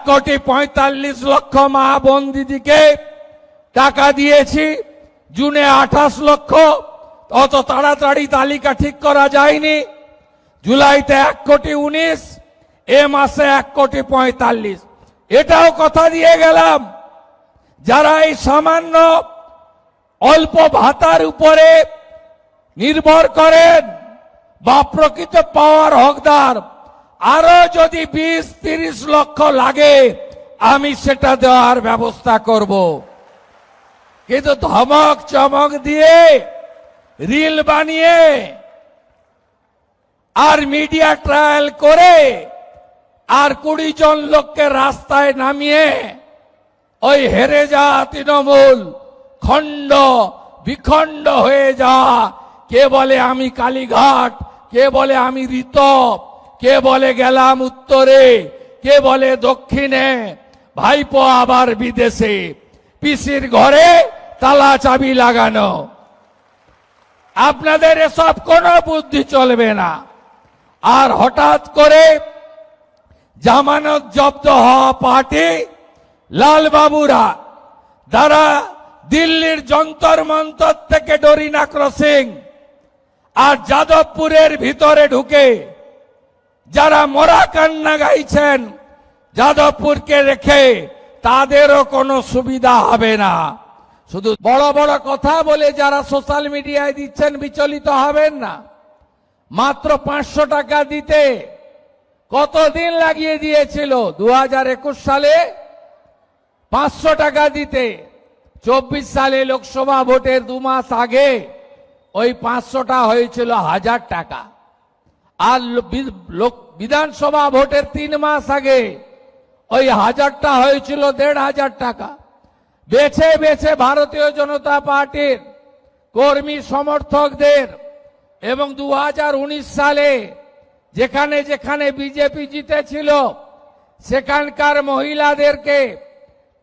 1,45,00,000 মা বোন দিদিকে টাকা দিয়েছি। জুনে 28 লক্ষ, অত তাড়াতাড়ি তালিকা ঠিক করা যায়নি। জুলাইতে 1,19,00,000, এ মাসে 1,45,00,000। এটাও কথা দিয়ে গেলাম, যারা এই সামান্য অল্প ভাতার উপরে নির্ভর করেন বা প্রকৃত পাওয়ার হকদার, আরো যদি 20-30 লক্ষ লাগে আমি সেটা দেওয়ার ব্যবস্থা করব। কিন্তু ধমক চমক দিয়ে, রিল বানিয়ে আর মিডিয়া ট্রায়াল করে আর 20 জন লোককে রাস্তায় নামিয়ে ওই হেরে যাওয়া তৃণমূল খণ্ড বিখণ্ড হয়ে যাওয়া, কে বলে আমি কালীঘাট, কে বলে আমি ঋতব, কে বলে গেলাম উত্তরে, কে বলে দক্ষিণে, ভাইপো আবার বিদেশে, পিসির ঘরে তালা চাবি লাগানো। আপনাদের এসব কোনো বুদ্ধি চলবে না। আর হঠাৎ করে জামানত জব্দ হওয়া পার্টি লালবাবুরা, যারা দিল্লির যন্তর মন্তর থেকে ডরিনা ক্রসিং আর যাদবপুরের ভিতরে ঢুকে যারা মরা কান্না গাইছেন যাদবপুরকে রেখে, তাদেরও কোনো সুবিধা হবে না। শুধু বড় বড় কথা বলে যারা সোশ্যাল মিডিয়ায় দিচ্ছেন বিচলিত হবেন না। মাত্র 500 টাকা দিতে কতদিন লাগিয়ে দিয়েছিল? 2021 সালে 500 টাকা দিতে। 24 সালে লোকসভা ভোটের 2 মাস আগে ওই 500টা হয়েছিল 1000 টাকা। আর বিধানসভা ভোটের 3 মাস আগে ওই 1000টা হয়েছিল 1,500 টাকা। বেছে বেছে ভারতীয় জনতা পার্টির কর্মী সমর্থকদের এবং 2019 সালে যেখানে যেখানে বিজেপি জিতেছিল সেখানকার মহিলাদেরকে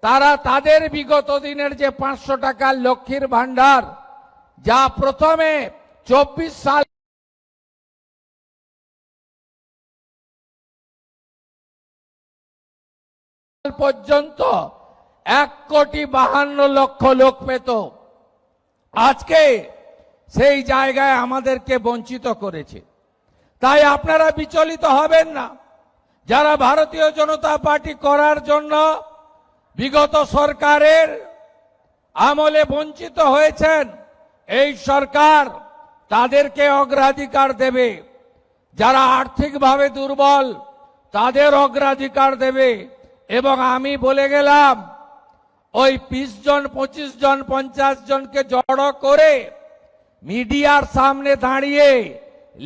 তারা তাদের বিগত দিনের যে 500 টাকার লক্ষ্মীর ভান্ডার, যা প্রথমে 24 সাল পর্যন্ত 1,52,00,000 লোক পেত, আজকে সেই জায়গায় আমাদেরকে বঞ্চিত করেছে। তাই আপনারা বিচলিত হবেন না। যারা ভারতীয় জনতা পার্টি করার জন্য বিগত সরকারের আমলে বঞ্চিত হয়েছেন, এই সরকার তাদেরকে অগ্রাধিকার দেবে। যারা আর্থিকভাবে দুর্বল তাদের অগ্রাধিকার দেবে। এবং আমি বলে গেলাম, ওই 20 জন 25 জন 50 জনকে জড়ো করে মিডিয়ার সামনে দাঁড়িয়ে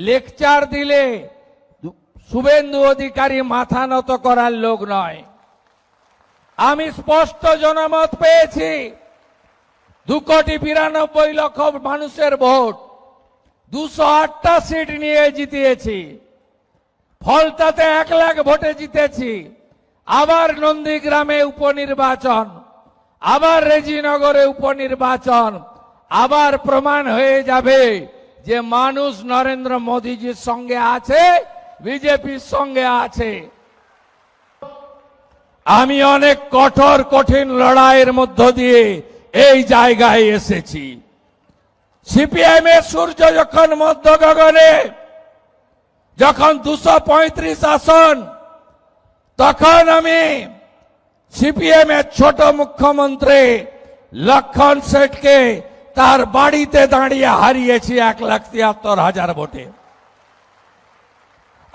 লেকচার দিলে শুভেন্দু অধিকারী মাথা নত করার লোক নয়। আমি স্পষ্ট জনমত পেয়েছি। 2,92,00,000 মানুষের ভোট, 208টা সিট নিয়ে জিতিয়েছি। ফলতাতে 1 লাখ ভোটে জিতেছি। আবার নন্দীগ্রামে উপনির্বাচন, আবার রেজিনগরে উপনির্বাচন, আবার প্রমাণ হয়ে যাবে যে মানুষ নরেন্দ্র মোদীজির সঙ্গে আছে, বিজেপির সঙ্গে আছে। আমি অনেক কঠোর কঠিন লড়াইয়ের মধ্য দিয়ে এই জায়গায় এসেছি। সিপিএম এর সূর্য যখন মধ্য গগনে, যখন 235 আসন, তখন আমি সিপিএম এর ছোট মুখ্যমন্ত্রী লক্ষণ শেঠকে তার বাড়িতে দাঁড়িয়ে হারিয়েছি 1,73,000 ভোটে।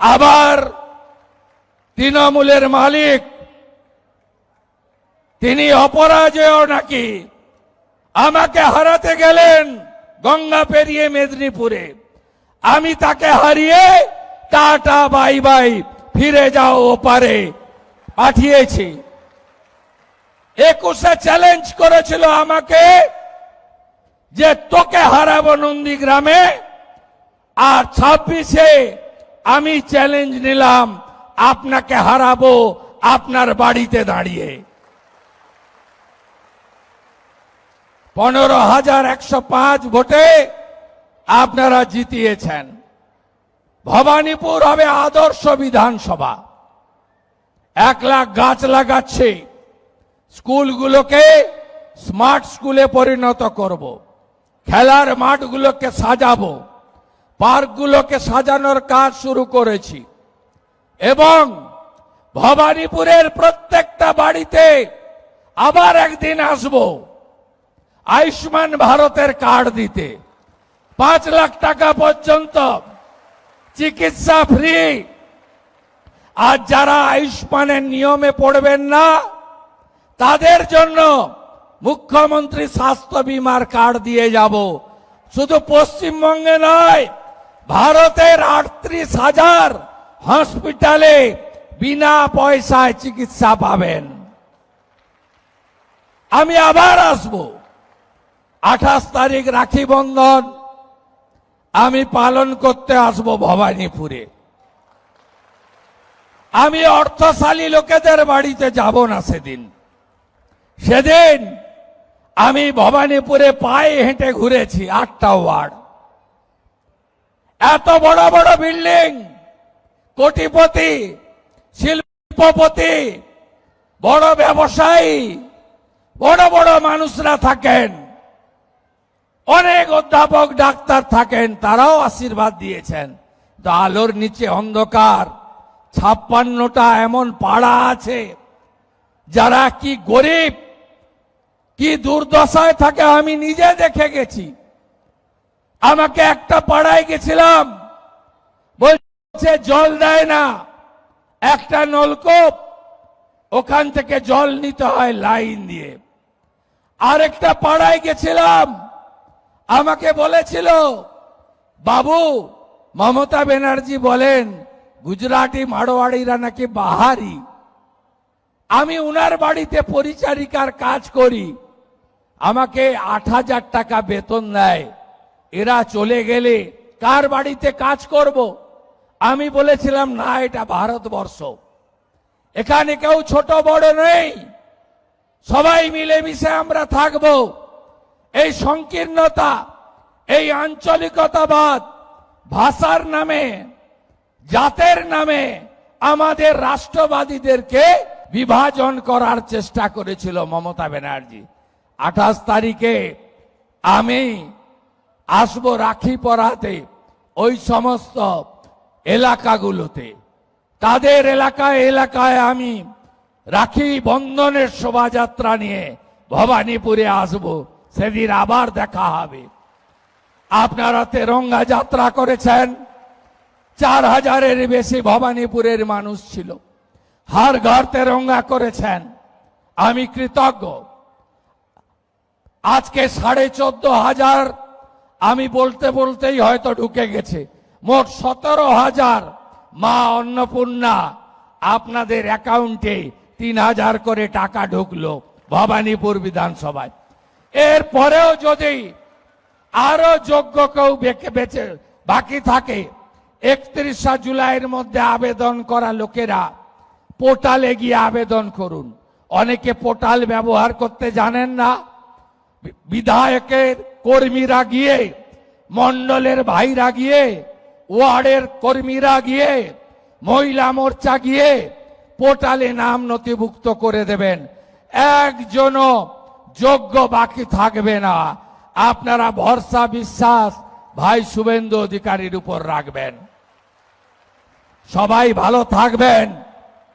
আবার তৃণমূলের মালিক, তিনি অপরাজেয় নাকি, আমাকে হারাতে গেলেন গঙ্গা পেরিয়ে মেদিনীপুরে। আমি তাকে হারিয়ে টাটা বাই বাই, ফিরে যাও ওপারে পাঠিয়েছি। 21-এ চ্যালেঞ্জ করেছিল আমাকে যে তোকে হারাবো নন্দীগ্রামে, আর 26-এ আমি চ্যালেঞ্জ নিলাম আপনাকে হারাবো আপনার বাড়িতে দাঁড়িয়ে। 15,105 ভোটে আপনারা জিতিয়েছেন। ভবানীপুর হবে আদর্শ বিধানসভা। 1 লাখ গাছ লাগাচ্ছি, স্কুলগুলোকে স্মার্ট স্কুলে পরিণত করব, খেলার মাঠগুলোকে সাজাবো, পার্কগুলোকে সাজানোর কাজ শুরু করেছি এবং ভবানীপুরের প্রত্যেকটা বাড়িতে আবার একদিন আসব আয়ুষ্মান ভারতের কার্ড দিতে। 5 লাখ টাকা পর্যন্ত চিকিৎসা ফ্রি। আর যারা আয়ুষ্মানের নিয়মে পড়বেন না তাদের জন্য মুখ্যমন্ত্রী স্বাস্থ্য বিমার কার্ড দিয়ে যাব। শুধু পশ্চিমবঙ্গে নয়, ভারতের 38,000 হসপিটালে বিনা পয়সায় চিকিৎসা পাবেন। আমি আবার আসব 28 তারিখ রাখি বন্ধন আমি পালন করতে আসব ভবানীপুরে। আমি অর্থশালী লোকেদের বাড়িতে যাব না সেদিন আমি ভবানীপুরে পায়ে হেঁটে ঘুরেছি 8টা ওয়ার্ড। এত বড় বড় বিল্ডিং, কোটিপতি, শিল্পপতি, বড় ব্যবসায়ী, বড় বড় মানুষরা থাকেন, অনেক অধ্যাপক ডাক্তার থাকেন, তারাও আশীর্বাদ দিয়েছেন। তো আলোর নিচে অন্ধকার। 56টা এমন পাড়া আছে যারা কি গরিব, কি দুর্দশায় থাকে আমি নিজে দেখে গেছি। আমাকে একটা পাড়ায় গেছিলাম, বলছে জল দেয় না, একটা নলকূপ, ওখান থেকে জল নিতে হয় লাইন দিয়ে। আরেকটা পাড়ায় গেছিলাম, আমাকে বলেছিল বাবু মমতা ব্যানার্জি বলেন গুজরাটি মারোয়াড়িরা নাকি বাহারি। আমি উনার বাড়িতে পরিচারিকার কাজ করি, আমাকে 8,000 টাকা বেতন দেয়। এরা চলে গেলে কার বাড়িতে কাজ করব? আমি বলেছিলাম না, এটা ভারতবর্ষ, এখানে কেউ ছোট বড় নেই, সবাই মিলেমিশে আমরা থাকব। এই সংকীর্ণতা, এই আঞ্চলিকতাবাদ, ভাষার নামে, জাতের নামে আমাদের রাষ্ট্রবাদীদেরকে বিভাজন করার চেষ্টা করেছিল মমতা ব্যানার্জি। 28 তারিখে আমি আসবো রাখি পরাতে ওই সমস্ত এলাকাগুলোতে। তাদের এলাকায় আমি রাখি বন্ধনের শোভাযাত্রা নিয়ে ভবানীপুরে আসব, সেদিন আবার দেখা হবে। আপনারা তেরঙ্গা যাত্রা করেছেন, 4,000-এর বেশি ভবানীপুরের মানুষ ছিল, হার ঘর তেরঙ্গা করেছেন, আমি কৃতজ্ঞ। আজকে 14,500, আমি বলতে বলতেই হয়তো ঢুকে গেছে, মোট 17,000 মা অন্নপূর্ণা আপনাদের অ্যাকাউন্টে 3,000 করে টাকা ঢুকলো ভবানীপুর বিধানসভায়। এরপরেও যদি আরো যোগ্য কেউ বেঁচে বাকি থাকে, 31 জুলাইয়ের মধ্যে আবেদন করা লোকেরা পোর্টালে গিয়ে আবেদন করুন। অনেকে পোর্টাল ব্যবহার করতে জানেন না। বিধায়কের কর্মীরা গিয়ে, মন্ডলের ভাইরা গিয়ে, ওয়ার্ডের কর্মীরা গিয়ে, মহিলা মোর্চা গিয়ে পোর্টালে নাম নথিভুক্ত করে দেবেন। একজনও যোগ্য বাকি থাকবে না। আপনারা ভরসা বিশ্বাস ভাই শুভেন্দু অধিকারীর উপর রাখবেন। সবাই ভালো থাকবেন।